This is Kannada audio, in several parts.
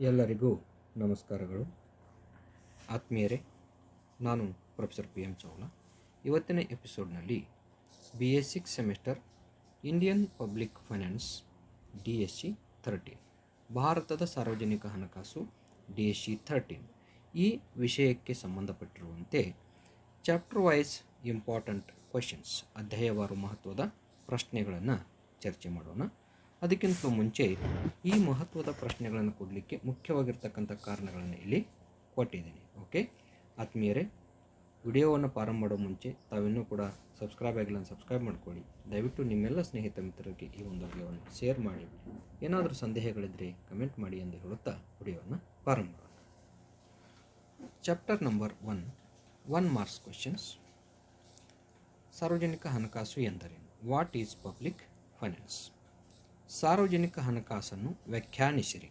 ಎಲ್ಲರಿಗೂ ನಮಸ್ಕಾರಗಳು. ಆತ್ಮೀಯರೇ, ನಾನು ಪ್ರೊಫೆಸರ್ ಪಿ ಎಂ ಚೌಲ. ಇವತ್ತಿನ ಎಪಿಸೋಡ್ನಲ್ಲಿ BA 6 semester Indian public finance DSC 13 ಭಾರತದ ಸಾರ್ವಜನಿಕ ಹಣಕಾಸು DSC 13 ಈ ವಿಷಯಕ್ಕೆ ಸಂಬಂಧಪಟ್ಟಿರುವಂತೆ ಚಾಪ್ಟರ್ ವೈಸ್ ಇಂಪಾರ್ಟೆಂಟ್ ಕ್ವೆಶನ್ಸ್ ಅಧ್ಯಾಯವಾರು ಮಹತ್ವದ ಪ್ರಶ್ನೆಗಳನ್ನು ಚರ್ಚೆ ಮಾಡೋಣ. ಅದಕ್ಕಿಂತ ಮುಂಚೆ ಈ ಮಹತ್ವದ ಪ್ರಶ್ನೆಗಳನ್ನು ಕೊಡಲಿಕ್ಕೆ ಮುಖ್ಯವಾಗಿರ್ತಕ್ಕಂಥ ಕಾರಣಗಳನ್ನು ಇಲ್ಲಿ ಕೊಟ್ಟಿದ್ದೀನಿ. ಓಕೆ ಆತ್ಮೀಯರೇ, ವಿಡಿಯೋವನ್ನು ಪ್ರಾರಂಭ ಮಾಡೋ ಮುಂಚೆ ತಾವಿನ್ನೂ ಕೂಡ ಸಬ್ಸ್ಕ್ರೈಬ್ ಆಗಿಲ್ಲ ಸಬ್ಸ್ಕ್ರೈಬ್ ಮಾಡ್ಕೊಳ್ಳಿ. ದಯವಿಟ್ಟು ನಿಮ್ಮೆಲ್ಲ ಸ್ನೇಹಿತ ಮಿತ್ರರಿಗೆ ಈ ಒಂದು ವಿಡಿಯೋವನ್ನು ಶೇರ್ ಮಾಡಿ. ಏನಾದರೂ ಸಂದೇಹಗಳಿದ್ದರೆ ಕಮೆಂಟ್ ಮಾಡಿ ಎಂದು ಹೇಳುತ್ತಾ ವಿಡಿಯೋವನ್ನು ಪ್ರಾರಂಭ ಮಾಡೋಣ. Chapter number 1 marks questions. ಸಾರ್ವಜನಿಕ ಹಣಕಾಸು ಎಂದರೇನು? What is public finance? ಸಾರ್ವಜನಿಕ ಹಣಕಾಸನ್ನು ವ್ಯಾಖ್ಯಾನಿಸಿರಿ.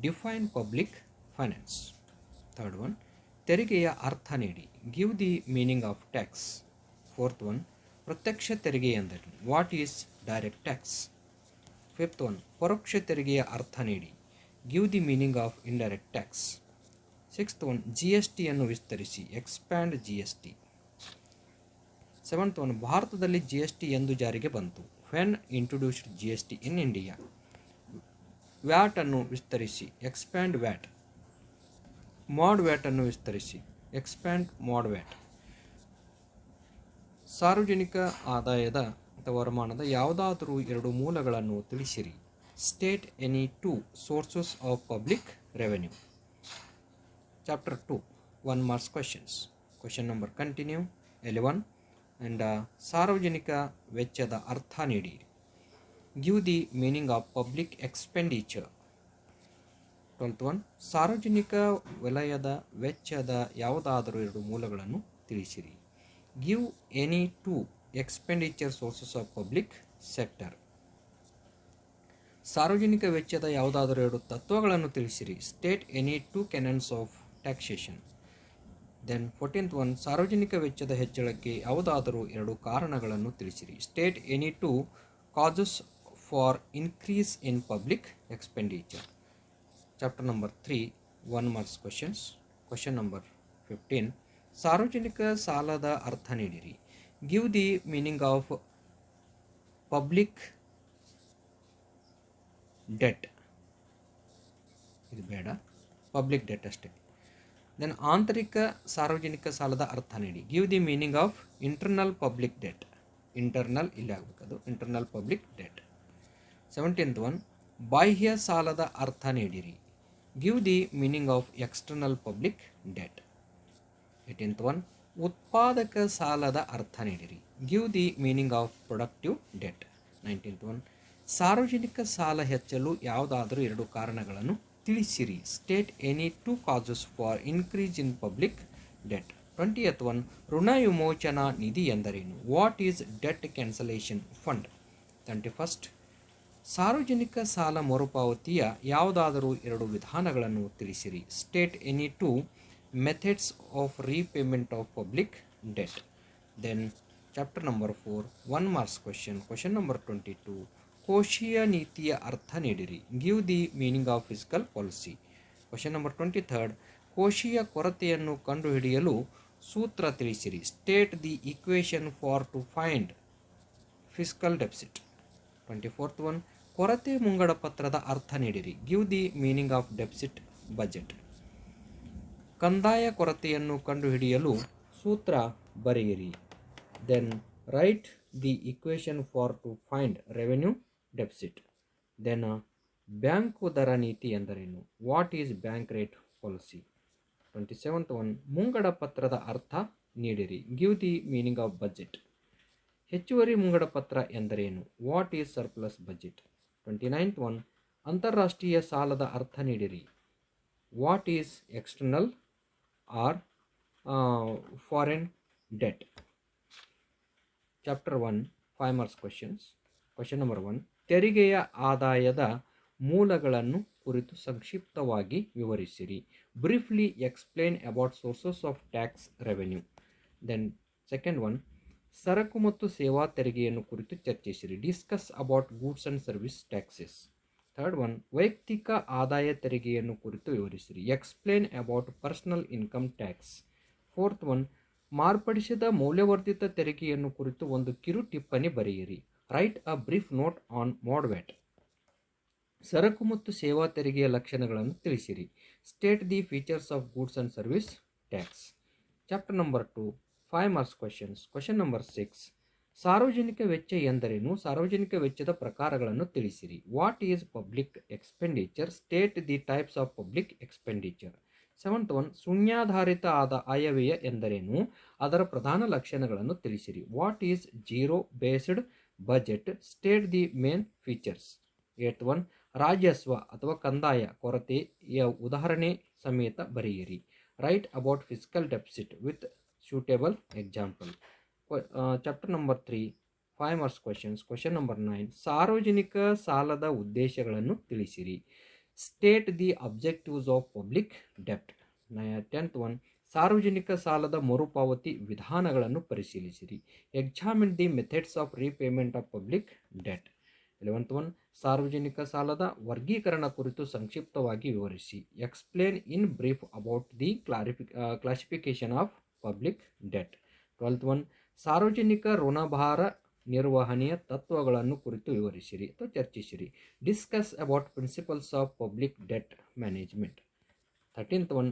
Define public finance. Third one, ತೆರಿಗೆಯ ಅರ್ಥ ನೀಡಿ. Give the meaning of tax. Fourth one, ಪ್ರತ್ಯಕ್ಷ ತೆರಿಗೆ ಎಂದರೇನು? What is direct tax? Fifth one, ಪರೋಕ್ಷ ತೆರಿಗೆಯ ಅರ್ಥ ನೀಡಿ. Give the meaning of indirect tax. Sixth one, GSTಯನ್ನು ವಿಸ್ತರಿಸಿ. Expand GST. ಸೆವೆಂತ್ ಒನ್, ಭಾರತದಲ್ಲಿ GST ಎಂದು ಜಾರಿಗೆ ಬಂತು? When introduced GST in India? Watt ಅನ್ನು ವಿಸ್ತರಿಸಿ. Expand watt. ಮಾಡ್ ವ್ಯಾಟ್ ಅನ್ನು ವಿಸ್ತರಿಸಿ. ಎಕ್ಸ್ಪ್ಯಾಂಡ್ ಮಾಡ್ ವ್ಯಾಟ್. ಸಾರ್ವಜನಿಕ ಆದಾಯದ ಅಥವಾ ವರಮಾನದ ಯಾವುದಾದರೂ ಎರಡು ಮೂಲಗಳನ್ನು ತಿಳಿಸಿರಿ. State any two sources of public revenue. Chapter 2 1 marks questions. Question number continue 11 and ಸಾರ್ವಜನಿಕ ವೆಚ್ಚದ ಅರ್ಥ ನೀಡಿ. Give the meaning of public expenditure. 12th one, ಸಾರ್ವಜನಿಕ ವಲಯದ ವೆಚ್ಚದ ಯಾವುದಾದರೂ ಎರಡು ಮೂಲಗಳನ್ನು ತಿಳಿಸಿರಿ. Give any two expenditure sources of public sector. ಸಾರ್ವಜನಿಕ ವೆಚ್ಚದ ಯಾವುದಾದರೂ ಎರಡು ತತ್ವಗಳನ್ನು ತಿಳಿಸಿರಿ. State any two canons of taxation. Then 14th one, ಸಾರ್ವಜನಿಕ ವೆಚ್ಚದ ಹೆಚ್ಚಳಕ್ಕೆ ಯಾವುದಾದರೂ ಎರಡು ಕಾರಣಗಳನ್ನು ತಿಳಿಸಿರಿ. State any two causes for increase in public expenditure. Chapter number 3 1 marks questions. Question number 15, ಸಾರ್ವಜನಿಕ ಸಾಲದ ಅರ್ಥ ನೀಡಿರಿ. Give the meaning of public debt. ಇದು ಬೇಡ, ಪಬ್ಲಿಕ್ ಡೆಟ್ ಅಷ್ಟೇ. ದೆನ್ ಆಂತರಿಕ ಸಾರ್ವಜನಿಕ ಸಾಲದ ಅರ್ಥ ನೀಡಿ. Give the meaning of internal public debt. Internal ಇಲ್ಲಿ ಆಗಬೇಕದು, internal public debt. 17th one, ಬಾಹ್ಯ ಸಾಲದ ಅರ್ಥ ನೀಡಿರಿ. Give the meaning of external public debt. 18th one, ಉತ್ಪಾದಕ ಸಾಲದ ಅರ್ಥ ನೀಡಿರಿ. Give the meaning of productive debt. 19th one, ಸಾರ್ವಜನಿಕ ಸಾಲ ಹೆಚ್ಚಲು ಯಾವುದಾದರೂ ಎರಡು ಕಾರಣಗಳನ್ನು ತಿಳಿಸಿರಿ. State any two causes for increase in public debt. 20th one, ಋಣ ವಿಮೋಚನಾ ನಿಧಿ ಎಂದರೇನು? What is debt cancellation fund. 21st, ಸಾರ್ವಜನಿಕ ಸಾಲ ಮರುಪಾವತಿಯ ಯಾವುದಾದರೂ ಎರಡು ವಿಧಾನಗಳನ್ನು ತಿಳಿಸಿರಿ. State any two methods of repayment of public debt. Then chapter number 4 1 marks question. Question number 22, ಕೋಶೀಯ ನೀತಿಯ ಅರ್ಥ ನೀಡಿರಿ. Give the meaning of fiscal policy. Question number 23, ಕೋಶೀಯ ಕೊರತೆಯನ್ನು ಕಂಡುಹಿಡಿಯಲು ಸೂತ್ರ ತಿಳಿಸಿರಿ. State the equation for to find fiscal deficit. 24th one, ಕೊರತೆ ಮುಂಗಡ ಪತ್ರದ ಅರ್ಥ ನೀಡಿರಿ. Give the meaning of deficit budget. ಕಂದಾಯ ಕೊರತೆಯನ್ನು ಕಂಡುಹಿಡಿಯಲು ಸೂತ್ರ ಬರೆಯಿರಿ. Then write the equation for to find revenue deficit. Then bank ದರ ನೀತಿ ಎಂದರೇನು? What is bank rate policy. 27th one, ಮುಂಗಡ ಪತ್ರದ ಅರ್ಥ ನೀಡಿರಿ. Give the meaning of budget. ಹೆಚ್ಚುವರಿ ಮುಂಗಡ ಪತ್ರ ಎಂದರೇನು? What is surplus budget. 29th one, ಅಂತಾರಾಷ್ಟ್ರೀಯ ಸಾಲದ ಅರ್ಥ ನೀಡಿರಿ. What is external or foreign debt. Chapter 1 5 marks questions. Question number 1, ತೆರಿಗೆಯ ಆದಾಯದ ಮೂಲಗಳನ್ನು ಕುರಿತು ಸಂಕ್ಷಿಪ್ತವಾಗಿ ವಿವರಿಸಿರಿ. Briefly explain about sources of tax revenue. Then second one, ಸರಕು ಮತ್ತು ಸೇವಾ ತೆರಿಗೆಯನ್ನು ಕುರಿತು ಚರ್ಚಿಸಿರಿ. Discuss about goods and service taxes. Third one ವೈಯಕ್ತಿಕ ಆದಾಯ ತೆರಿಗೆಯನ್ನು ಕುರಿತು ವಿವರಿಸಿರಿ. Explain about personal income tax. Fourth one ಮಾರ್ಪಡಿಸಿದ ಮೌಲ್ಯವರ್ಧಿತ ತೆರಿಗೆಯನ್ನು ಕುರಿತು ಒಂದು ಕಿರು ಟಿಪ್ಪಣಿ ಬರೆಯಿರಿ. Write a brief note on mode VAT. ಸರಕು ಮತ್ತು ಸೇವಾ ತೆರಿಗೆಯ ಲಕ್ಷಣಗಳನ್ನು ತಿಳಿಸಿರಿ. State the features of goods and service tax. Chapter number 2 5 marks questions. Question number 6 ಸಾರ್ವಜನಿಕ ವೆಚ್ಚ ಎಂದರೇನು? ಸಾರ್ವಜನಿಕ ವೆಚ್ಚದ ಪ್ರಕಾರಗಳನ್ನು ತಿಳಿಸಿರಿ. What is public expenditure? State the types of public expenditure. Seventh one ಶೂನ್ಯಾಧಾರಿತ ಆಯವ್ಯಯ ಎಂದರೇನು? ಅದರ ಪ್ರಧಾನ ಲಕ್ಷಣಗಳನ್ನು ತಿಳಿಸಿರಿ. What is zero based budget? State the main features. Eight one ರಾಜಸ್ವ ಅಥವಾ ಕಂದಾಯ ಕೊರತೆಯ ಉದಾಹರಣೆ ಸಮೇತ ಬರೆಯಿರಿ. Write about physical deficit with suitable example. Chapter number 3 5 marks questions. Question number 9 ಸಾರ್ವಜನಿಕ ಸಾಲದ ಉದ್ದೇಶಗಳನ್ನು ತಿಳಿಸಿರಿ. State the objectives of public ಡೆಪ್ಟ್. 10th one ಸಾರ್ವಜನಿಕ ಸಾಲದ ಮರುಪಾವತಿ ವಿಧಾನಗಳನ್ನು ಪರಿಶೀಲಿಸಿರಿ. Examine the methods of repayment of public debt. 11th one ಸಾರ್ವಜನಿಕ ಸಾಲದ ವರ್ಗೀಕರಣ ಕುರಿತು ಸಂಕ್ಷಿಪ್ತವಾಗಿ ವಿವರಿಸಿ. Explain in brief about the classification of public debt. 12th one ಸಾರ್ವಜನಿಕ ಋಣಭಾರ ನಿರ್ವಹಣೆಯ ತತ್ವಗಳನ್ನು ಕುರಿತು ವಿವರಿಸಿರಿ ಅಥವಾ ಚರ್ಚಿಸಿರಿ. Discuss about principles of public debt management. 13th one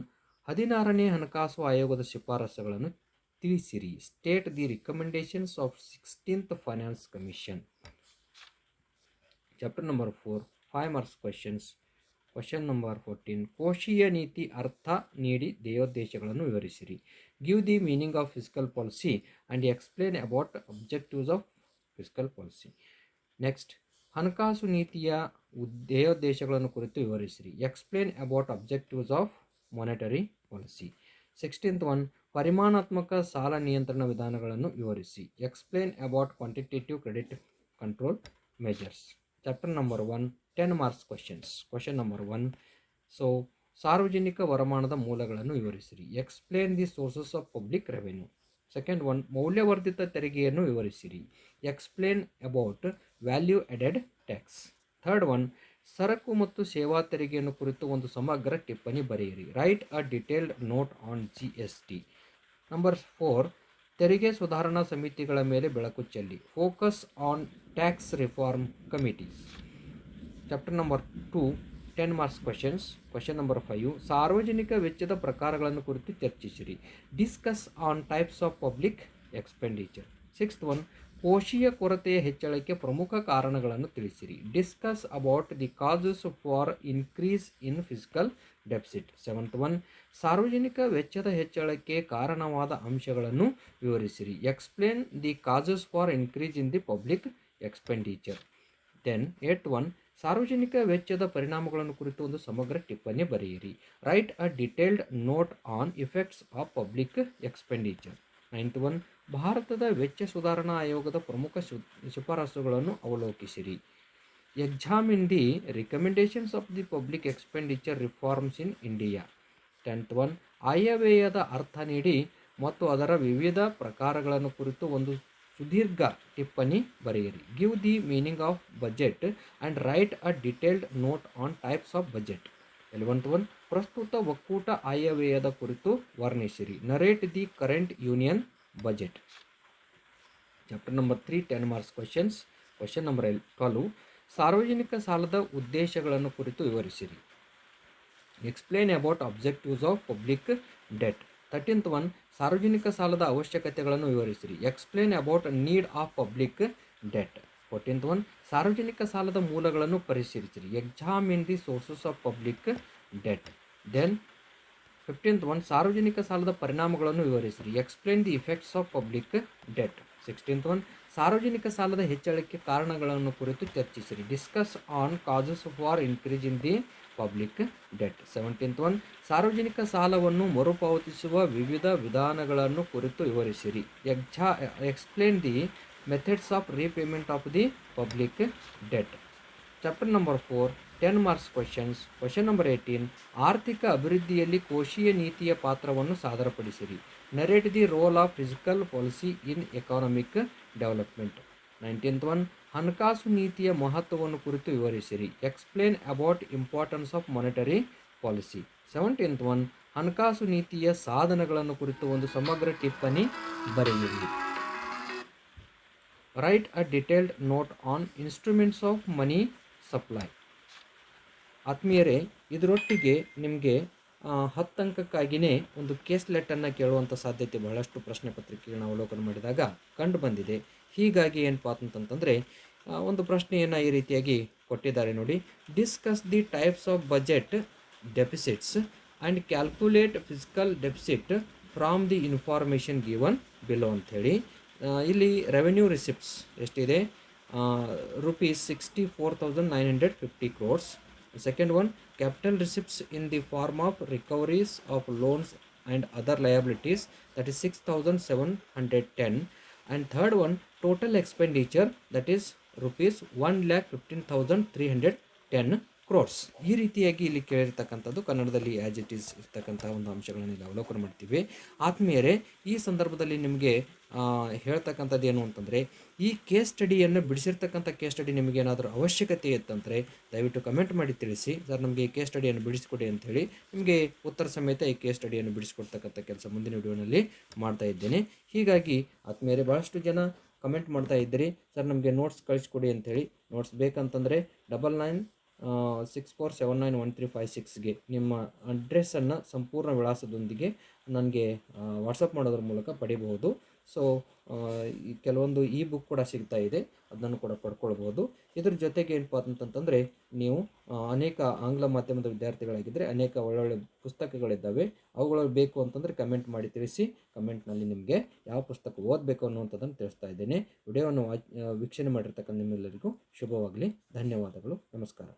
16ನೇ ಹಣಕಾಸು ಆಯೋಗದ ಶಿಫಾರಸುಗಳನ್ನು ತಿಳಿಸಿರಿ. State the recommendations of 16th finance commission. Chapter number 4 5 marks questions. Question number 14 ಕೋಶೀಯ ನೀತಿ ಅರ್ಥ ನೀಡಿ ಧ್ಯೇಯೋದ್ದೇಶಗಳನ್ನು ವಿವರಿಸಿರಿ. Give the meaning of fiscal policy and explain about objectives of fiscal policy. Next ಹಣಕಾಸು ನೀತಿಯ ಧ್ಯೇಯೋದ್ದೇಶಗಳನ್ನು ಕುರಿತು ವಿವರಿಸಿರಿ. Explain about objectives of monetary policy. 16th one ಪರಿಮಾಣಾತ್ಮಕ ಸಾಲ ನಿಯಂತ್ರಣ ವಿಧಾನಗಳನ್ನು ವಿವರಿಸಿ. Explain about quantitative credit control measures. Chapter number 1 10 marks questions. Question number 1 ಸಾರ್ವಜನಿಕ ವರಮಾನದ ಮೂಲಗಳನ್ನು ವಿವರಿಸಿರಿ. Explain the sources of public revenue. Second one ಮೌಲ್ಯವರ್ಧಿತ ತೆರಿಗೆಯನ್ನು ವಿವರಿಸಿರಿ. Explain about value added tax. Third one ಸರಕು ಮತ್ತು ಸೇವಾ ತೆರಿಗೆಯನ್ನು ಕುರಿತು ಒಂದು ಸಮಗ್ರ ಟಿಪ್ಪಣಿ ಬರೆಯಿರಿ. Write a detailed note on GST. Number 4 ತೆರಿಗೆ ಸುಧಾರಣಾ ಸಮಿತಿಗಳ ಮೇಲೆ ಬೆಳಕು ಚೆಲ್ಲಿ. Focus on tax reform committees. Chapter number 2 10 marks questions. Question number 5 ಸಾರ್ವಜನಿಕ ವೆಚ್ಚದ ಪ್ರಕಾರಗಳನ್ನು ಕುರಿತು ಚರ್ಚಿಸಿರಿ. Discuss on types of public expenditure. 6th one ಕೋಶೀಯ ಕೊರತೆಯ ಹೆಚ್ಚಳಕ್ಕೆ ಪ್ರಮುಖ ಕಾರಣಗಳನ್ನು ತಿಳಿಸಿರಿ. Discuss about the causes for increase in physical deficit. 7th one ಸಾರ್ವಜನಿಕ ವೆಚ್ಚದ ಹೆಚ್ಚಳಕ್ಕೆ ಕಾರಣವಾದ ಅಂಶಗಳನ್ನು ವಿವರಿಸಿರಿ. Explain the causes for increase in the public expenditure. 8th one ಸಾರ್ವಜನಿಕ ವೆಚ್ಚದ ಪರಿಣಾಮಗಳನ್ನು ಕುರಿತು ಒಂದು ಸಮಗ್ರ ಟಿಪ್ಪಣಿ ಬರೆಯಿರಿ. Write a detailed note on effects of public expenditure. 9th one ಭಾರತದ ವೆಚ್ಚ ಸುಧಾರಣಾ ಆಯೋಗದ ಪ್ರಮುಖ ಶಿಫಾರಸುಗಳನ್ನು ಅವಲೋಕಿಸಿರಿ. Examine the recommendations of the public expenditure reforms in India. 10th one ಆಯವ್ಯಯದ ಅರ್ಥ ನೀಡಿ ಮತ್ತು ಅದರ ವಿವಿಧ ಪ್ರಕಾರಗಳನ್ನು ಕುರಿತು ಒಂದು ಸುದೀರ್ಘ ಟಿಪ್ಪಣಿ ಬರೆಯಿರಿ. Give the meaning of budget and write a detailed note on types of budget. 11th one ಪ್ರಸ್ತುತ ಒಕ್ಕೂಟ ಆಯವ್ಯಯದ ಕುರಿತು ವರ್ಣಿಸಿರಿ. Narrate the current union budget. Chapter number 3 10 marks questions. Question number 12 ಸಾರ್ವಜನಿಕ ಸಾಲದ ಉದ್ದೇಶಗಳನ್ನು ಕುರಿತು ವಿವರಿಸಿರಿ. Explain about objectives of public debt. 13th one ಸಾರ್ವಜನಿಕ ಸಾಲದ ಅವಶ್ಯಕತೆಗಳನ್ನು ವಿವರಿಸಿರಿ. Explain about need of public debt. 14th one ಸಾರ್ವಜನಿಕ ಸಾಲದ ಮೂಲಗಳನ್ನು ಪರಿಶೀಲಿಸಿರಿ. Examine the sources of public debt. 15th one ಸಾರ್ವಜನಿಕ ಸಾಲದ ಪರಿಣಾಮಗಳನ್ನು ವಿವರಿಸಿರಿ. Explain the effects of public debt. 16th one ಸಾರ್ವಜನಿಕ ಸಾಲದ ಹೆಚ್ಚಳಕ್ಕೆ ಕಾರಣಗಳನ್ನು ಕುರಿತು ಚರ್ಚಿಸಿರಿ. Discuss on causes for increase in the public debt. 17th one ಸಾರ್ವಜನಿಕ ಸಾಲವನ್ನು ಮರುಪಾವತಿಸುವ ವಿವಿಧ ವಿಧಾನಗಳನ್ನು ಕುರಿತು ವಿವರಿಸಿರಿ. Explain the methods of repayment of the public debt. Chapter number 4 10 marks questions. Question number 18 ಆರ್ಥಿಕ ಅಭಿವೃದ್ಧಿಯಲ್ಲಿ ಕೋಶೀಯ ನೀತಿಯ ಪಾತ್ರವನ್ನು ಸಾದರಪಡಿಸಿರಿ. Narrate the role of physical policy in economic development. 19th one ಹಣಕಾಸು ನೀತಿಯ ಮಹತ್ವವನ್ನು ಕುರಿತು ವಿವರಿಸಿರಿ. Explain about importance of monetary policy. 17th one, ಹಣಕಾಸು ನೀತಿಯ ಸಾಧನಗಳನ್ನು ಕುರಿತು ಒಂದು ಸಮಗ್ರ ಟಿಪ್ಪಣಿ ಬರೆಯಿರಿ. Write a detailed note on instruments of money supply. ಆತ್ಮೀಯರೇ, ಇದರೊಟ್ಟಿಗೆ ನಿಮಗೆ 10 ಅಂಕಕ್ಕಾಗಿಯೇ ಒಂದು ಕೇಸ್ಲೆಟನ್ನು ಕೇಳುವಂಥ ಸಾಧ್ಯತೆ ಬಹಳಷ್ಟು ಪ್ರಶ್ನೆ ಪತ್ರಿಕೆಗಳನ್ನ ಅವಲೋಕನ ಮಾಡಿದಾಗ ಕಂಡು ಬಂದಿದೆ. ಹೀಗಾಗಿ ಏನಪ್ಪ ಅಂತಂತಂದರೆ ಒಂದು ಪ್ರಶ್ನೆಯನ್ನು ಈ ರೀತಿಯಾಗಿ ಕೊಟ್ಟಿದ್ದಾರೆ ನೋಡಿ. Discuss the types of budget deficits and calculate physical deficit from the information given below ಅಂಥೇಳಿ. ಇಲ್ಲಿ ರೆವೆನ್ಯೂ ರಿಸಿಪ್ಟ್ಸ್ ಎಷ್ಟಿದೆ? ₹64,950 crores. Second one, capital receipts in the form of recoveries of loans and other liabilities, that is 6,710. And third one, total expenditure, that is ₹1,15,310 crores. ಈ ರೀತಿಯಾಗಿ ಇಲ್ಲಿ ಕೇಳಿರ್ತಕ್ಕಂಥದ್ದು ಕನ್ನಡದಲ್ಲಿ ಆ್ಯಸ್ ಇಟ್ ಈಸ್ ಇರ್ತಕ್ಕಂಥ ಒಂದು ಅಂಶಗಳನ್ನು ಇಲ್ಲಿ ಅವಲೋಕನ ಮಾಡ್ತೀವಿ. ಆತ್ಮೀಯರೇ, ಈ ಸಂದರ್ಭದಲ್ಲಿ ನಿಮಗೆ ಹೇಳ್ತಕ್ಕಂಥದ್ದು ಏನು ಅಂತಂದರೆ, ಈ ಕೇಸ್ ಸ್ಟಡಿಯನ್ನು ಬಿಡಿಸಿರ್ತಕ್ಕಂಥ ಕೇಸ್ ಸ್ಟಡಿ ನಿಮಗೇನಾದರೂ ಅವಶ್ಯಕತೆ ಇತ್ತಂದರೆ ದಯವಿಟ್ಟು ಕಮೆಂಟ್ ಮಾಡಿ ತಿಳಿಸಿ. ಸರ್, ನಮಗೆ ಈ ಕೇಸ್ ಸ್ಟಡಿಯನ್ನು ಬಿಡಿಸಿಕೊಡಿ ಅಂಥೇಳಿ ನಿಮಗೆ ಉತ್ತರ ಸಮೇತ ಈ ಕೇಸ್ ಸ್ಟಡಿಯನ್ನು ಬಿಡಿಸಿಕೊಡ್ತಕ್ಕಂಥ ಕೆಲಸ ಮುಂದಿನ ವಿಡಿಯೋನಲ್ಲಿ ಮಾಡ್ತಾ ಇದ್ದೇನೆ. ಹೀಗಾಗಿ ಆತ್ಮೀಯರೇ, ಭಾಳಷ್ಟು ಜನ ಕಮೆಂಟ್ ಮಾಡ್ತಾ ಇದ್ದೀರಿ, ಸರ್ ನಮಗೆ ನೋಟ್ಸ್ ಕಳಿಸ್ಕೊಡಿ ಅಂಥೇಳಿ. ನೋಟ್ಸ್ ಬೇಕಂತಂದರೆ 9964791356ಗೆ ನಿಮ್ಮ ಅಡ್ರೆಸ್ಸನ್ನು ಸಂಪೂರ್ಣ ವಿಳಾಸದೊಂದಿಗೆ ನನಗೆ ವಾಟ್ಸಪ್ ಮಾಡೋದ್ರ ಮೂಲಕ ಪಡಿಬಹುದು. ಸೊ ಕೆಲವೊಂದು ಇ ಬುಕ್ ಕೂಡ ಸಿಗ್ತಾ ಇದೆ, ಅದನ್ನು ಕೂಡ ಪಡ್ಕೊಳ್ಬೋದು. ಇದ್ರ ಜೊತೆಗೆ ಏನಪ್ಪ ಅಂತಂತಂದರೆ, ನೀವು ಅನೇಕ ಆಂಗ್ಲ ಮಾಧ್ಯಮದ ವಿದ್ಯಾರ್ಥಿಗಳಾಗಿದ್ದರೆ ಅನೇಕ ಒಳ್ಳೊಳ್ಳೆ ಪುಸ್ತಕಗಳಿದ್ದಾವೆ. ಅವುಗಳು ಬೇಕು ಅಂತಂದರೆ ಕಮೆಂಟ್ ಮಾಡಿ ತಿಳಿಸಿ. ಕಮೆಂಟ್ನಲ್ಲಿ ನಿಮಗೆ ಯಾವ ಪುಸ್ತಕ ಓದಬೇಕು ಅನ್ನುವಂಥದ್ದನ್ನು ತಿಳಿಸ್ತಾ ಇದ್ದೇನೆ. ವಿಡಿಯೋವನ್ನು ವೀಕ್ಷಣೆ ಮಾಡಿರ್ತಕ್ಕಂಥ ನಿಮ್ಮೆಲ್ಲರಿಗೂ ಶುಭವಾಗಲಿ. ಧನ್ಯವಾದಗಳು. ನಮಸ್ಕಾರ.